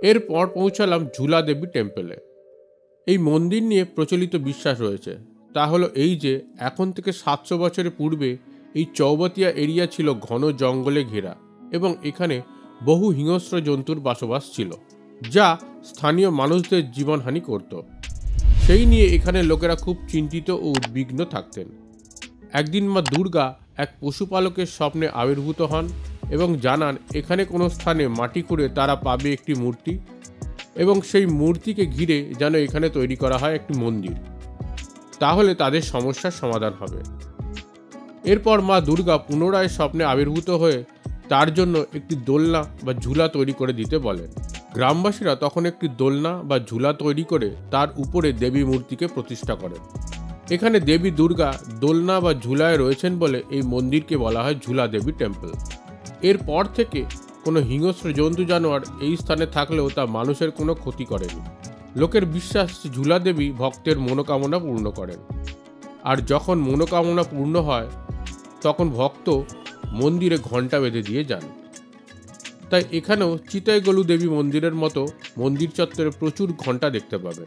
এরপর পৌঁছালাম ঝুলা দেবী টেম্পলে। এই মন্দির নিয়ে প্রচলিত বিশ্বাস রয়েছে, তা হলো এই যে এখন থেকে 700 বছরের পূর্বে এই চৌবাতিয়া এরিয়া ছিল ঘন জঙ্গলে ঘেরা এবং এখানে বহু হিংস্র জন্তুর বসবাস ছিল, যা স্থানীয় মানুষদের জীবনহানি করত। সেই নিয়ে এখানে লোকেরা খুব চিন্তিত ও উদ্বিগ্ন থাকতেন। একদিন মা দুর্গা এক পশুপালকের স্বপ্নে আবির্ভূত হন এবং জানান এখানে কোনো স্থানে মাটি খুঁড়ে তারা পাবে একটি মূর্তি এবং সেই মূর্তিকে ঘিরে যেন এখানে তৈরি করা হয় একটি মন্দির, তাহলে তাদের সমস্যার সমাধান হবে। এরপর মা দুর্গা পুনরায় স্বপ্নে আবির্ভূত হয়ে তার জন্য একটি দোলনা বা ঝুলা তৈরি করে দিতে বলেন। গ্রামবাসীরা তখন একটি দোলনা বা ঝুলা তৈরি করে তার উপরে দেবী মূর্তিকে প্রতিষ্ঠা করেন। এখানে দেবী দুর্গা দোলনা বা ঝুলায় রয়েছেন বলে এই মন্দিরকে বলা হয় ঝুলা দেবী টেম্পল। এরপর থেকে কোনো হিংস্র জন্তু জানোয়ার এই স্থানে থাকলেও তা মানুষের কোনো ক্ষতি করেনি। লোকের বিশ্বাস ঝুলা দেবী ভক্তের মনোকামনা পূর্ণ করেন, আর যখন মনোকামনা পূর্ণ হয় তখন ভক্ত মন্দিরে ঘণ্টা বেঁধে দিয়ে যান। তাই এখানেও চিতাইগলু দেবী মন্দিরের মতো মন্দির চত্বরে প্রচুর ঘণ্টা দেখতে পাবেন।